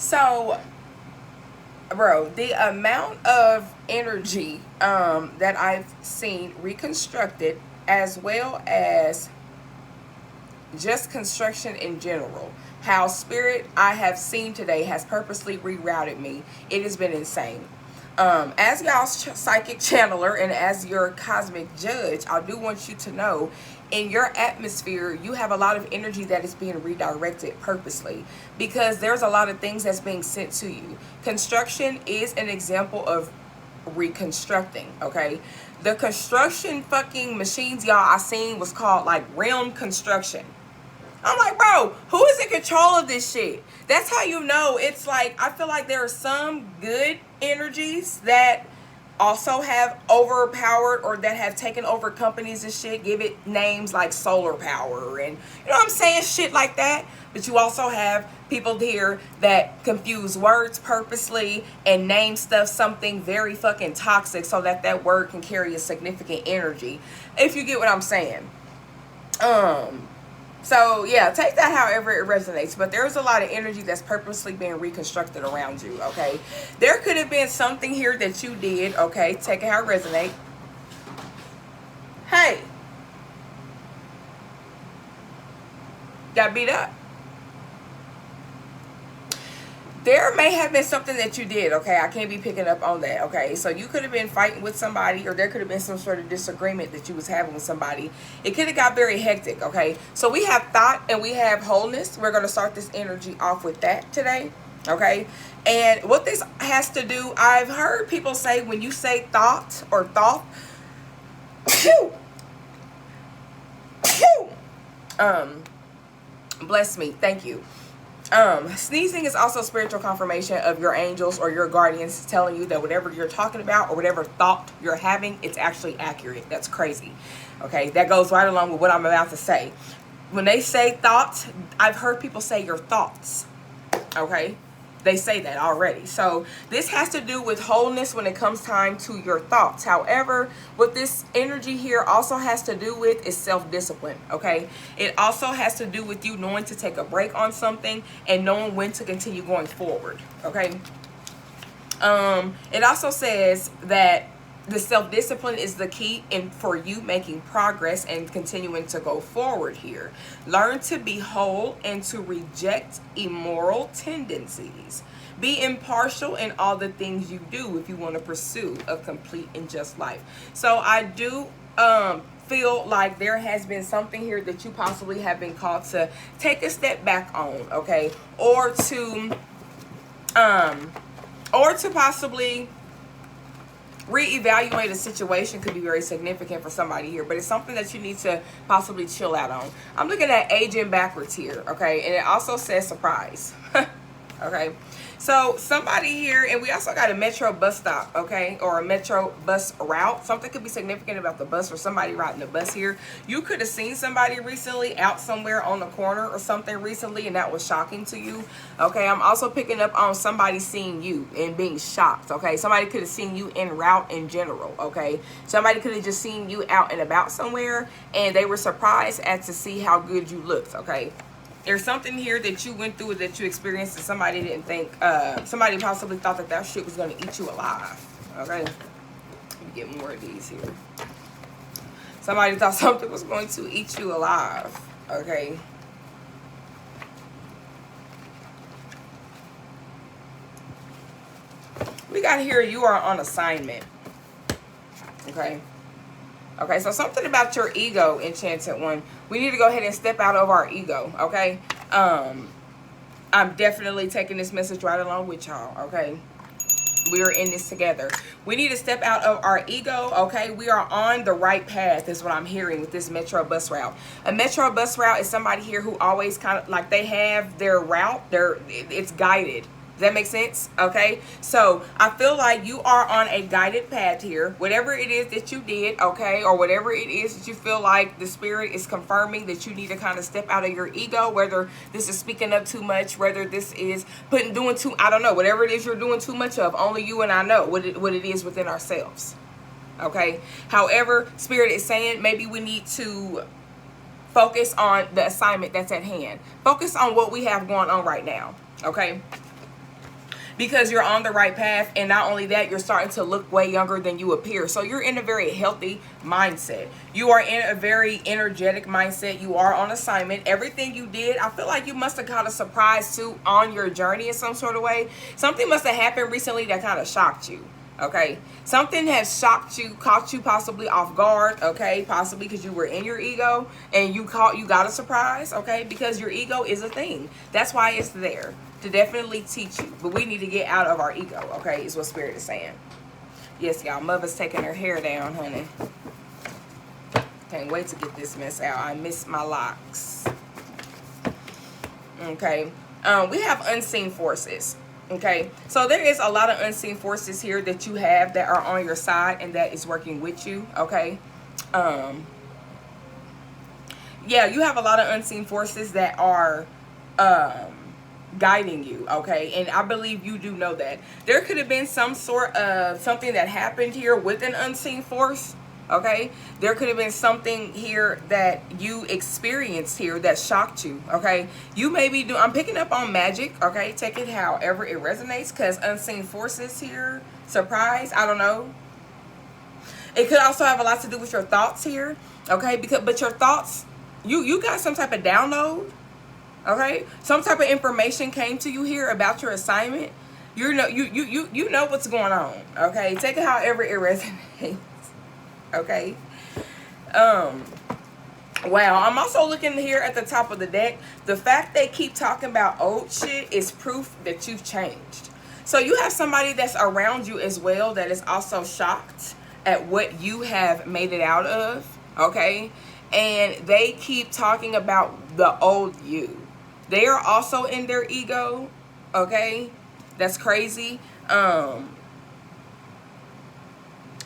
So, bro, the amount of energy that I've seen reconstructed, as well as just construction in general, how spirit I have seen today has purposely rerouted me. It has been insane. As y'all's psychic channeler and as your cosmic judge, I do want you to know, in your atmosphere, you have a lot of energy that is being redirected purposely, because there's a lot of things that's being sent to you. Construction is an example of reconstructing, okay? The construction fucking machines y'all I seen was called like realm construction. I'm like, bro, who is in control of this shit? That's how you know. It's like, I feel like there are some good energies that also have overpowered or that have taken over companies and shit. Give it names like solar power and, you know what I'm saying, shit like that. But you also have people here that confuse words purposely and name stuff something very fucking toxic so that that word can carry a significant energy, if you get what I'm saying. So, yeah, take that however it resonates. But there's a lot of energy that's purposely being reconstructed around you, okay? There could have been something here that you did, okay? Take it how it resonates. Hey. Got beat up. There may have been something that you did, okay? I can't be picking up on that, okay? So you could have been fighting with somebody, or there could have been some sort of disagreement that you was having with somebody. It could have got very hectic, okay? So we have thought and we have wholeness. We're going to start this energy off with that today, okay? And what this has to do, I've heard people say when you say thought or thought, bless me, thank you. Sneezing is also spiritual confirmation of your angels or your guardians telling you that whatever you're talking about or whatever thought you're having, it's actually accurate. That's crazy. Okay, that goes right along with what I'm about to say. When they say thoughts, I've heard people say your thoughts. Okay, they say that already. So this has to do with wholeness when it comes time to your thoughts. However, what this energy here also has to do with is self-discipline, okay? It also has to do with you knowing to take a break on something and knowing when to continue going forward, okay? It also says that the self-discipline is the key for you making progress and continuing to go forward here. Learn to be whole and to reject immoral tendencies. Be impartial in all the things you do if you want to pursue a complete and just life. So I do feel like there has been something here that you possibly have been called to take a step back on, okay? Or to possibly reevaluate a situation. Could be very significant for somebody here, but it's something that you need to possibly chill out on. I'm looking at aging backwards here, okay? And it also says surprise. Okay, so somebody here, and we also got a metro bus stop, okay, or a metro bus route. Something could be significant about the bus or somebody riding the bus here. You could have seen somebody recently out somewhere on the corner or something recently, and that was shocking to you, okay? I'm also picking up on somebody seeing you and being shocked, okay? Somebody could have seen you en route in general, okay? Somebody could have just seen you out and about somewhere, and they were surprised at to see how good you looked, okay? There's something here that you went through, that you experienced, and somebody didn't think, somebody possibly thought that that shit was going to eat you alive, okay? Let me get more of these here. Somebody thought something was going to eat you alive, okay? We got here, you are on assignment, okay? Okay, so something about your ego, Enchanted One. We need to go ahead and step out of our ego, okay? I'm definitely taking this message right along with y'all, okay? We are in this together. We need to step out of our ego, okay? We are on the right path is what I'm hearing with this metro bus route. A metro bus route is somebody here who always kind of, like, they have their route, it's guided. Does that make sense? Okay, so I feel like you are on a guided path here. Whatever it is that you did, okay, or whatever it is that you feel like the spirit is confirming that you need to kind of step out of your ego, whether this is speaking up too much, whether this is doing too, I don't know, whatever it is you're doing too much of, only you and I know what it is within ourselves, okay? However, spirit is saying maybe we need to focus on the assignment that's at hand. Focus on what we have going on right now, okay? because you're on the right path. And not only that, you're starting to look way younger than you appear. So you're in a very healthy mindset. You are in a very energetic mindset. You are on assignment. Everything you did, I feel like you must have caught a surprise too on your journey in some sort of way. Something must have happened recently that kind of shocked you. Okay, something has shocked you, caught you possibly off guard. Okay, possibly because you were in your ego and you got a surprise. Okay, because your ego is a thing. That's why it's there, to definitely teach you. But we need to get out of our ego. Okay, is what Spirit is saying. Yes, y'all. Mother's taking her hair down, honey. Can't wait to get this mess out. I miss my locks. Okay, we have unseen forces. Okay, so there is a lot of unseen forces here that you have that are on your side and that is working with you. Okay, yeah, you have a lot of unseen forces that are guiding you. Okay, and I believe you do know that. There could have been some sort of something that happened here with an unseen force. Okay, there could have been something here that you experienced here that shocked you. Okay, you may be doing, I'm picking up on magic. Okay, take it however it resonates, because unseen forces here, surprise, I don't know. It could also have a lot to do with your thoughts here. Okay, but your thoughts, you got some type of download. Okay, some type of information came to you here about your assignment. You know what's going on. Okay, take it however it resonates. Okay, wow, I'm also looking here at the top of the deck. The fact they keep talking about old shit is proof that you've changed. So you have somebody that's around you as well that is also shocked at what you have made it out of. Okay, and they keep talking about the old you. They are also in their ego. Okay, that's crazy.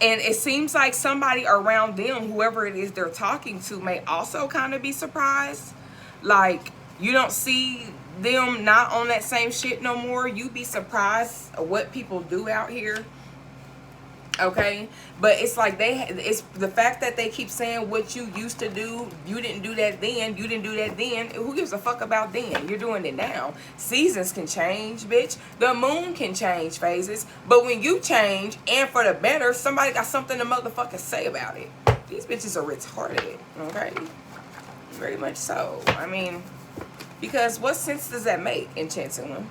And it seems like somebody around them, whoever it is they're talking to, may also kind of be surprised. Like, you don't see them not on that same shit no more. You be surprised at what people do out here. Okay, but it's like it's the fact that they keep saying what you used to do. You didn't do that then. You didn't do that then. Who gives a fuck about then? You're doing it now. Seasons can change, bitch. The moon can change phases. But when you change, and for the better, somebody got something to motherfucking say about it. These bitches are retarded. Okay, very much so. I mean, because what sense does that make, Enchanted One?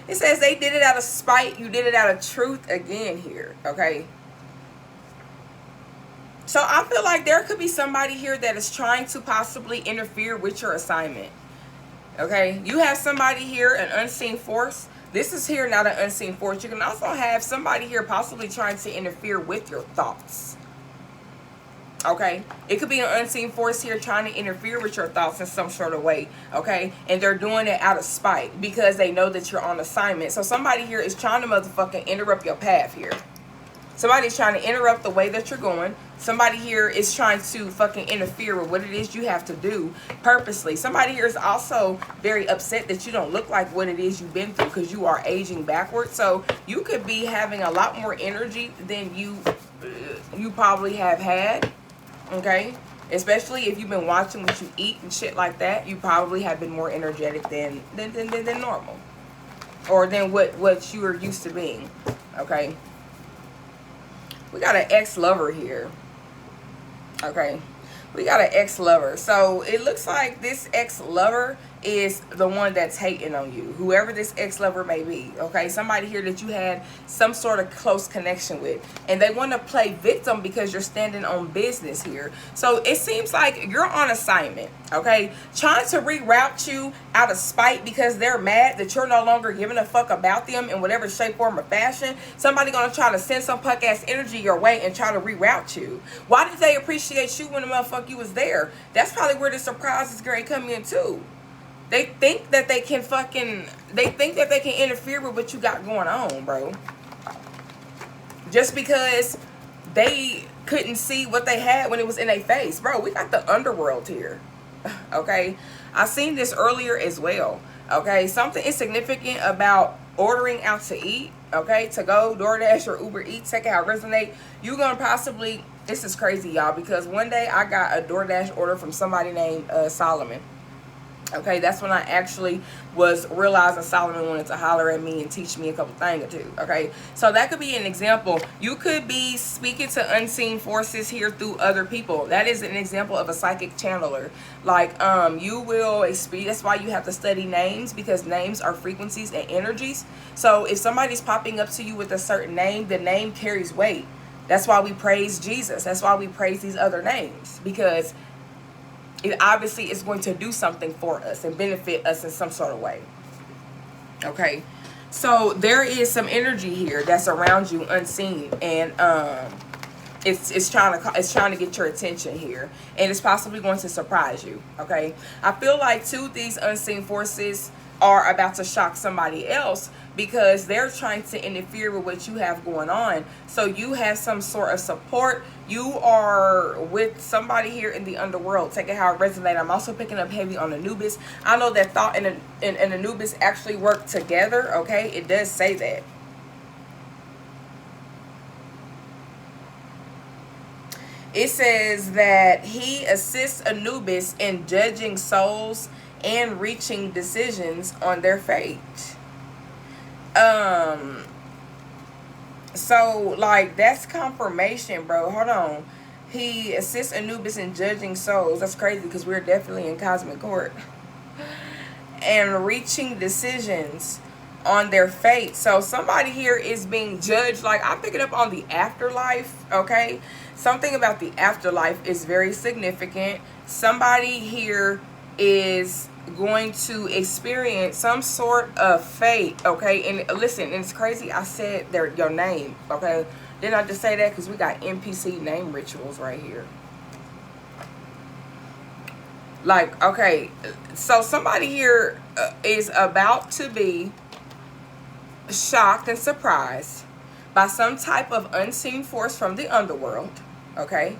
It says they did it out of spite. You did it out of truth again here. Okay. So I feel like there could be somebody here that is trying to possibly interfere with your assignment. Okay. You have somebody here, an unseen force. This is here not an unseen force. You can also have somebody here possibly trying to interfere with your thoughts. Okay, it could be an unseen force here trying to interfere with your thoughts in some sort of way. Okay, and they're doing it out of spite because they know that you're on assignment. So somebody here is trying to motherfucking interrupt your path here. Somebody's trying to interrupt the way that you're going. Somebody here is trying to fucking interfere with what it is you have to do purposely. Somebody here is also very upset that you don't look like what it is you've been through because you are aging backwards. So you could be having a lot more energy than you probably have had. Okay, especially if you've been watching what you eat and shit like that, you probably have been more energetic than normal, or than what you are used to being. Okay, we got an ex-lover here. Okay, we got an ex-lover. So it looks like this ex-lover is the one that's hating on you, whoever this ex-lover may be. Okay, somebody here that you had some sort of close connection with, and they want to play victim because you're standing on business here. So it seems like you're on assignment. Okay, trying to reroute you out of spite because they're mad that you're no longer giving a fuck about them in whatever shape, form, or fashion. Somebody gonna try to send some punk ass energy your way and try to reroute you. Why did they appreciate you when the motherfucker you was there? That's probably where the surprise is going to come in too. They think that they can interfere with what you got going on, bro. Just because they couldn't see what they had when it was in their face. Bro, we got the underworld here. Okay? I seen this earlier as well. Okay? Something insignificant about ordering out to eat. Okay? To go, DoorDash or Uber Eats. Check out how resonate. You're going to possibly... This is crazy, y'all. Because one day I got a DoorDash order from somebody named Solomon. Okay, that's when I actually was realizing Solomon wanted to holler at me and teach me a couple things or two. Okay, so that could be an example. You could be speaking to unseen forces here through other people. That is an example of a psychic channeler. Like, you will experience. That's why you have to study names, because names are frequencies and energies. So if somebody's popping up to you with a certain name, the name carries weight. That's why we praise Jesus. That's why we praise these other names, because it obviously is going to do something for us and benefit us in some sort of way. Okay, so there is some energy here that's around you unseen, and it's trying to get your attention here, and it's possibly going to surprise you. Okay, I feel like too, these unseen forces are about to shock somebody else, because they're trying to interfere with what you have going on. So you have some sort of support. You are with somebody here in the underworld. Take it how it resonates. I'm also picking up heavy on Anubis. I know that Thought and Anubis actually work together. Okay, it does say that. It says that he assists Anubis in judging souls and reaching decisions on their fate. So like, that's confirmation, bro. Hold on. He assists Anubis in judging souls. That's crazy, because we're definitely in cosmic court. And reaching decisions on their fate. So somebody here is being judged. Like, I'm picking up on the afterlife. Okay, something about the afterlife is very significant. Somebody here is going to experience some sort of fate. Okay, and listen, and it's crazy, I said your name. Okay, didn't I just say that? Because we got NPC name rituals right here. Like, okay, so somebody here is about to be shocked and surprised by some type of unseen force from the underworld. Okay,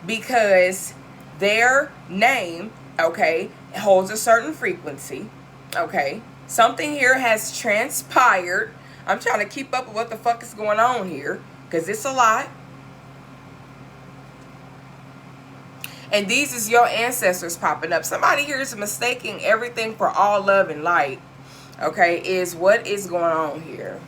because their name, okay, holds a certain frequency. Okay, something here has transpired. I'm trying to keep up with what the fuck is going on here, because it's a lot. And these is your ancestors popping up. Somebody here is mistaking everything for all love and light. Okay, is what is going on here.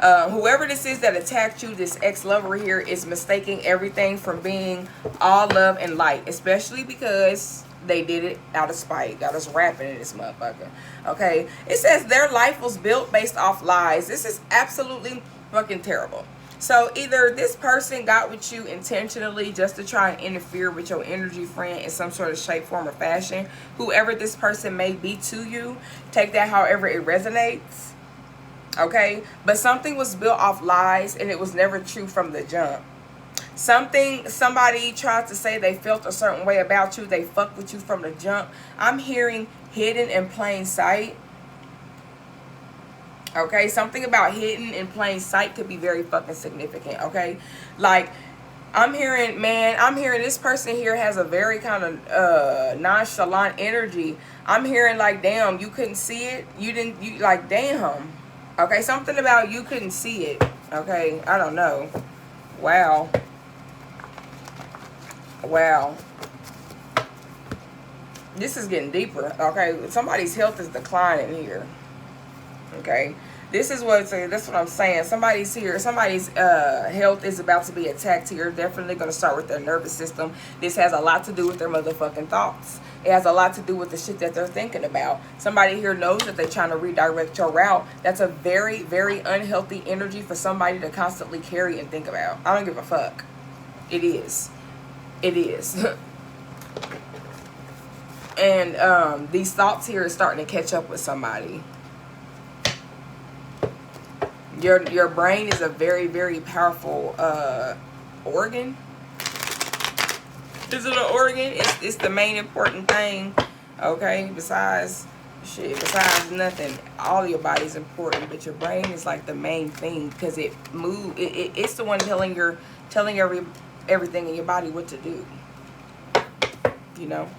Whoever this is that attacked you, this ex-lover here, is mistaking everything from being all love and light, especially because they did it out of spite. Got us rapping in this motherfucker. Okay, it says their life was built based off lies. This is absolutely fucking terrible. So either this person got with you intentionally just to try and interfere with your energy, friend, in some sort of shape, form, or fashion. Whoever this person may be to you, take that however it resonates. Okay, but something was built off lies, and it was never true from the jump. Somebody tried to say they felt a certain way about you. They fucked with you from the jump. I'm hearing hidden in plain sight. Okay, something about hidden in plain sight could be very fucking significant. Okay, like, I'm hearing this person here has a very kind of nonchalant energy. I'm hearing like, damn, you couldn't see it. You like, damn. Okay, something about you couldn't see it. Okay, I don't know. Wow. Wow. This is getting deeper. Okay, somebody's health is declining here. Okay, that's what I'm saying. Somebody's health is about to be attacked here. Definitely going to start with their nervous system. This has a lot to do with their motherfucking thoughts. It has a lot to do with the shit that they're thinking about. Somebody here knows that they're trying to redirect your route. That's a very, very unhealthy energy for somebody to constantly carry and think about. I don't give a fuck. It is. It is. And these thoughts here are starting to catch up with somebody. Your brain is a very, very powerful organ. Is it an organ? It's the main important thing. Okay, besides nothing. All your body's important, but your brain is like the main thing, because it's the one telling everything in your body what to do. You know.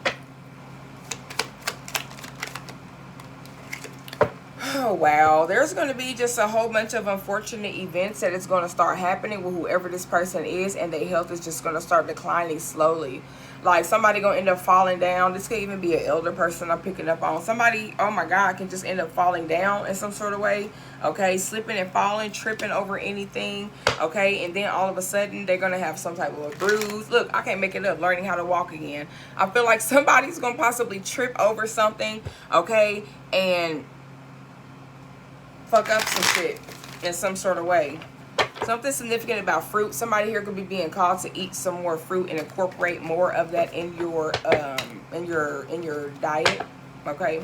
Oh, wow. There's going to be just a whole bunch of unfortunate events that is going to start happening with whoever this person is, and their health is just going to start declining slowly. Like, somebody gonna end up falling down. This could even be an elder person I'm picking up on. Somebody, oh my God, can just end up falling down in some sort of way. Okay, slipping and falling, tripping over anything. Okay, and then all of a sudden, they're gonna have some type of a bruise. Look, I can't make it up, learning how to walk again. I feel like somebody's gonna possibly trip over something, okay, and fuck up some shit in some sort of way. Something significant about fruit. Somebody here could be being called to eat some more fruit and incorporate more of that in your diet. Okay.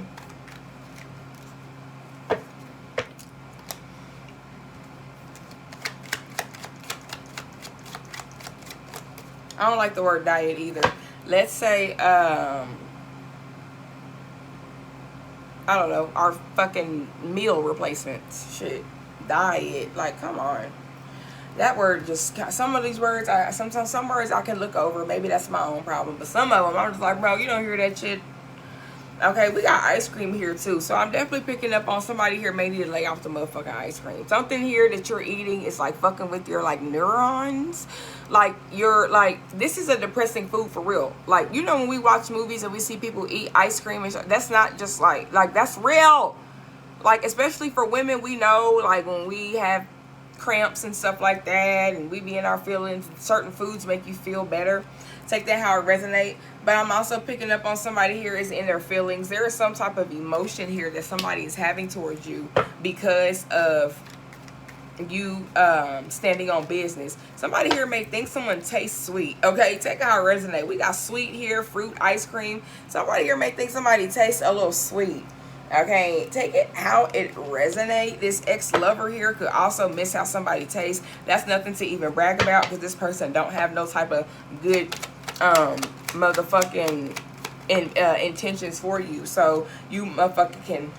I don't like the word diet either. Let's say I don't know, our fucking meal replacements. Shit. Diet. Like, come on. That word just, some of these words, sometimes some words I can look over. Maybe that's my own problem. But some of them, I'm just like, bro, you don't hear that shit. Okay, we got ice cream here too. So I'm definitely picking up on somebody here may need to lay off the motherfucking ice cream. Something here that you're eating is like fucking with your like neurons. Like, you're like, this is a depressing food for real. Like, you know, when we watch movies and we see people eat ice cream, and that's not just like that's real. Like, especially for women, we know, like, when we have cramps and stuff like that, and we be in our feelings, certain foods make you feel better. Take that how it resonate. But I'm also picking up on somebody here is in their feelings. There is some type of emotion here that somebody is having towards you because of you standing on business. Somebody here may think someone tastes sweet. Okay, take how it resonate. We got sweet here, fruit, ice cream. Somebody here may think somebody tastes a little sweet. Okay, take it how it resonate. This ex-lover here could also miss how somebody tastes. That's nothing to even brag about because this person don't have no type of good motherfucking intentions for you. So you motherfucker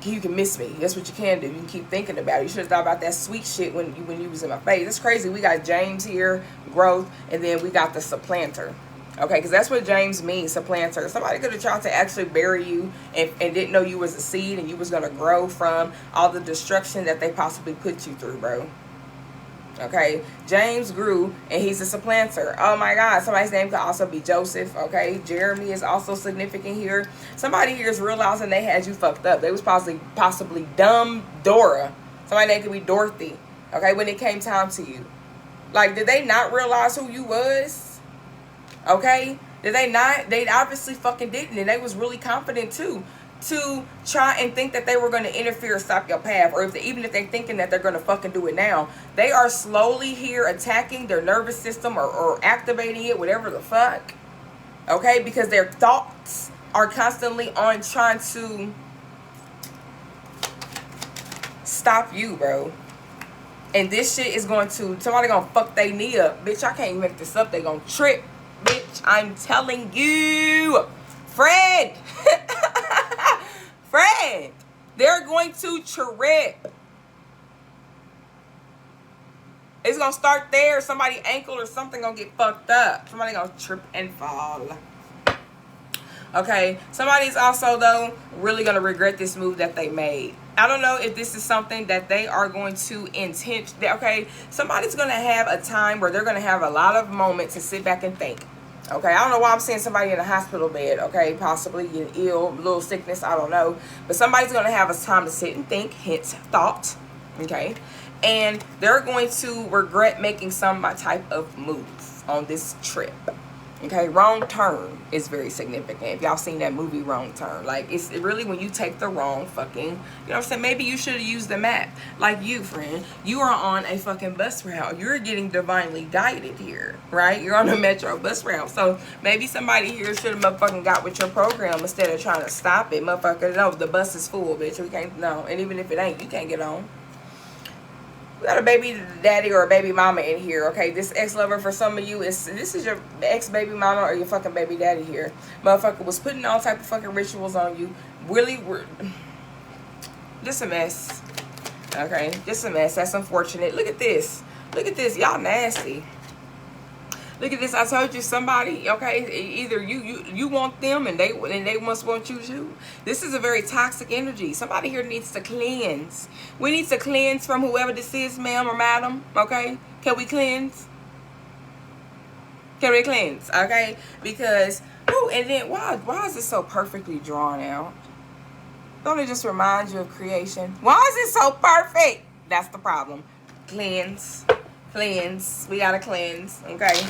you can miss me. That's what you can do. You can keep thinking about it. You should have thought about that sweet shit when you was in my face. It's crazy. We got James here, growth, and then we got the supplanter. Okay, because that's what James means, supplanter. Somebody could have tried to actually bury you and didn't know you was a seed and you was going to grow from all the destruction that they possibly put you through, bro. Okay, James grew and he's a supplanter. Oh my God, somebody's name could also be Joseph. Okay, Jeremy is also significant here. Somebody here is realizing they had you fucked up. They was possibly dumb Dora. Somebody name could be Dorothy. Okay, when it came time to you. Like, did they not realize who you was? Okay, did they not? They obviously fucking didn't, and they was really confident too to try and think that they were going to interfere or stop your path, or even if they're thinking that they're going to fucking do it now, they are slowly here attacking their nervous system or activating it, whatever the fuck. Okay, because their thoughts are constantly on trying to stop you, bro. And this shit is going to, somebody gonna fuck their knee up. Bitch, I can't even make this up. They gonna trip. Bitch, I'm telling you. Fred. Fred. They're going to trip. It's gonna start there. Somebody's ankle or something gonna get fucked up. Somebody gonna trip and fall. Okay. Somebody's also, though, really gonna regret this move that they made. I don't know if this is something that they are going to okay, somebody's going to have a time where they're going to have a lot of moments to sit back and think. Okay, I don't know why I'm seeing somebody in a hospital bed. Okay, possibly getting ill, a little sickness, I don't know. But somebody's going to have a time to sit and think, hence thought. Okay, and they're going to regret making some type of move on this trip. Okay, wrong turn is very significant. If y'all seen that movie Wrong Turn, like, it's really when you take the wrong fucking, you know what I'm saying? Maybe you should have used the map. Like you, friend, you are on a fucking bus route. You're getting divinely guided here, right? You're on a metro bus route. So maybe somebody here should have motherfucking got with your program instead of trying to stop it. Motherfucker, no, the bus is full, bitch. We can't, no. And even if it ain't, you can't get on. We got a baby daddy or a baby mama in here, okay? This ex-lover for some of you, this is your ex-baby mama or your fucking baby daddy here. Motherfucker was putting all type of fucking rituals on you. Really, just a mess, okay? Just a mess. That's unfortunate. Look at this. Look at this. Y'all nasty. Look at this. I told you somebody, okay, either you want them and they must want you too. This is a very toxic energy. Somebody here needs to cleanse. We need to cleanse from whoever this is, ma'am or madam, okay? Can we cleanse? Can we cleanse? Okay, because and then why is it so perfectly drawn out? Don't it just remind you of creation? Why is it so perfect? That's the problem. Cleanse. Cleanse. We gotta cleanse. Okay.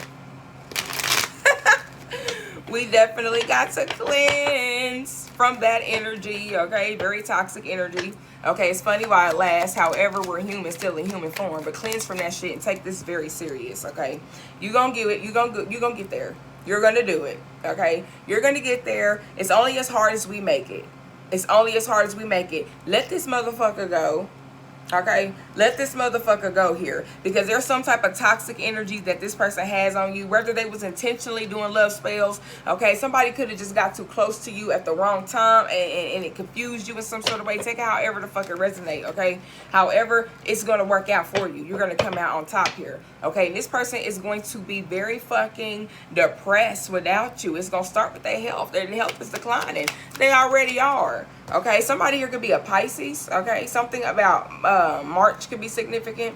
We definitely got to cleanse from that energy. Okay. Very toxic energy. Okay. It's funny why it lasts. However, we're human, still in human form. But cleanse from that shit and take this very serious. Okay. You gonna get it. You gonna get there. You're gonna do it. Okay. You're gonna get there. It's only as hard as we make it. It's only as hard as we make it. Let this motherfucker go. Okay, let this motherfucker go here, because there's some type of toxic energy that this person has on you, whether they was intentionally doing love spells. Okay, somebody could have just got too close to you at the wrong time, and it confused you in some sort of way. Take it however the fuck it resonate. Okay, however it's going to work out for you. You're going to come out on top here. Okay, and this person is going to be very fucking depressed without you. It's going to start with their health. Their health is declining. They already are. Okay, somebody here could be a Pisces. Okay, something about March could be significant.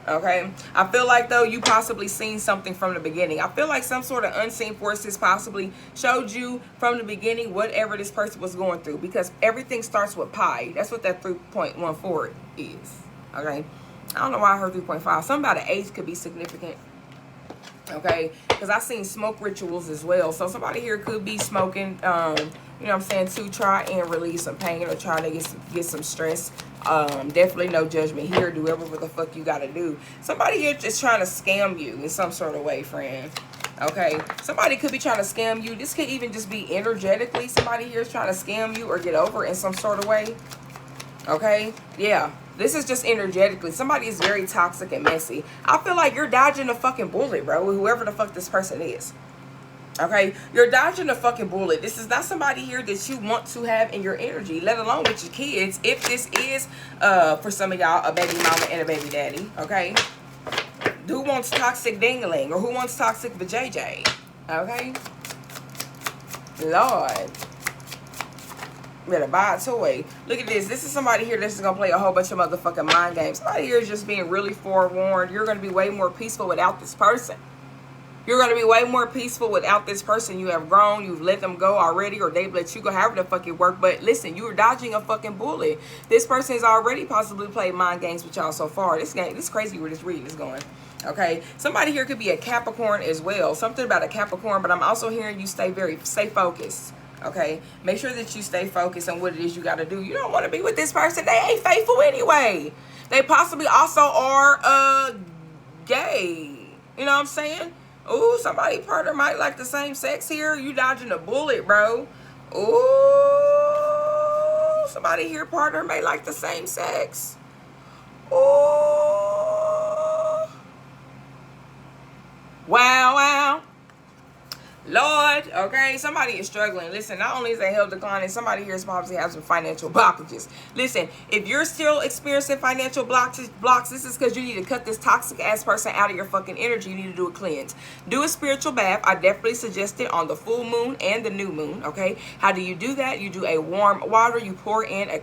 Okay, I feel like though you possibly seen something from the beginning. I feel like some sort of unseen forces possibly showed you from the beginning whatever this person was going through, because everything starts with pi. That's what that 3.14 is. Okay, I don't know why I heard 3.5. Something about an age could be significant. Okay, because I seen smoke rituals as well. So somebody here could be smoking, you know what I'm saying, to try and release some pain or try to get some stress. Definitely no judgment here. Do whatever the fuck you gotta do. Somebody here just trying to scam you in some sort of way, friend. Okay, somebody could be trying to scam you. This could even just be energetically. Somebody here is trying to scam you or get over in some sort of way. Okay, yeah. This is just energetically. Somebody is very toxic and messy. I feel like you're dodging a fucking bullet, bro, whoever the fuck this person is. Okay, you're dodging a fucking bullet. This is not somebody here that you want to have in your energy, let alone with your kids. If this is, for some of y'all, a baby mama and a baby daddy, okay? Who wants toxic dingling, or who wants toxic vajayjay? Okay? Lord. Better buy a toy. Look at this. This is somebody here that's going to play a whole bunch of motherfucking mind games. Somebody here is just being really forewarned. You're going to be way more peaceful without this person. You're going to be way more peaceful without this person. You have grown. You've let them go already, or they've let you go, however the fuck it work. But listen, you are dodging a fucking bullet. This person has already possibly played mind games with y'all so far. This is crazy where this reading is going. Okay, somebody here could be a Capricorn as well. Something about a Capricorn, but I'm also hearing you stay focused. Okay, make sure that you stay focused on what it is you got to do. You don't want to be with this person. They ain't faithful anyway. They possibly also are gay. You know what I'm saying? Ooh, somebody partner might like the same sex here. You dodging a bullet, bro. Ooh, somebody here partner may like the same sex. Ooh. Wow, wow. Lord, okay, somebody is struggling. Listen, not only is their health declining, somebody here is probably having some financial blockages. Listen, if you're still experiencing financial blocks, this is because you need to cut this toxic ass person out of your fucking energy. You need to do a cleanse. Do a spiritual bath. I definitely suggest it on the full moon and the new moon, okay? How do you do that? You do a warm water. You pour in a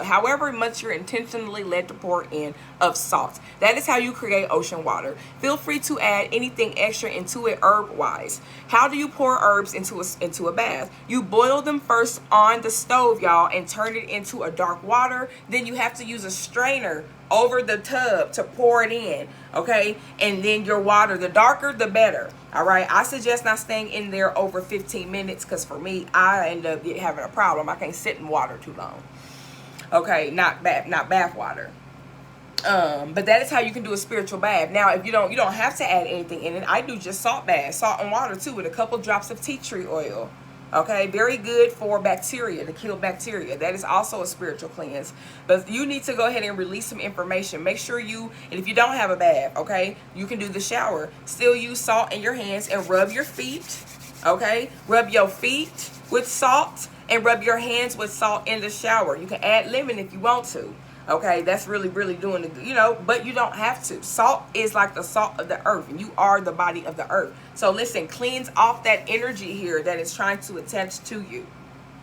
however much you're intentionally led to pour in of salt. That is how you create ocean water. Feel free to add anything extra into it herb-wise. How do you pour herbs into a bath? You boil them first on the stove, y'all, and turn it into a dark water. Then you have to use a strainer over the tub to pour it in, okay? And then your water, the darker the better, all right? I suggest not staying in there over 15 minutes, because for me, I end up having a problem. I can't sit in water too long. Okay, not bath water. But that is how you can do a spiritual bath. Now, if you don't have to add anything in it. I do just salt bath, salt and water too, with a couple drops of tea tree oil. Okay, very good for bacteria, to kill bacteria. That is also a spiritual cleanse. But you need to go ahead and release some information. Make sure and if you don't have a bath, okay, you can do the shower. Still use salt in your hands and rub your feet. Okay, rub your feet with salt and rub your hands with salt in the shower. You can add lemon if you want to. Okay, that's really doing the, but you don't have to. Salt is like the salt of the earth, and you are the body of the earth. So listen, cleanse off that energy here that is trying to attach to you.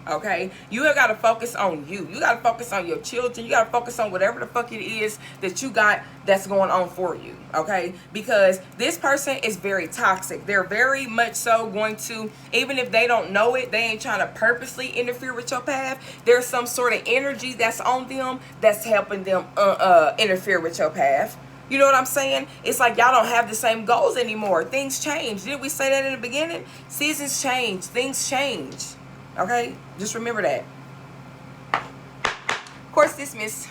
Okay, you have got to focus on you. You got to focus on your children. You got to focus on whatever the fuck it is that you got that's going on for you. Okay, because this person is very toxic. They're very much so going to, even if they don't know it, they ain't trying to purposely interfere with your path. There's some sort of energy that's on them that's helping them interfere with your path. You know what I'm saying? It's like y'all don't have the same goals anymore. Things change. Didn't we say that in the beginning? Seasons change. Things change. Okay? Just remember that. Course dismissed.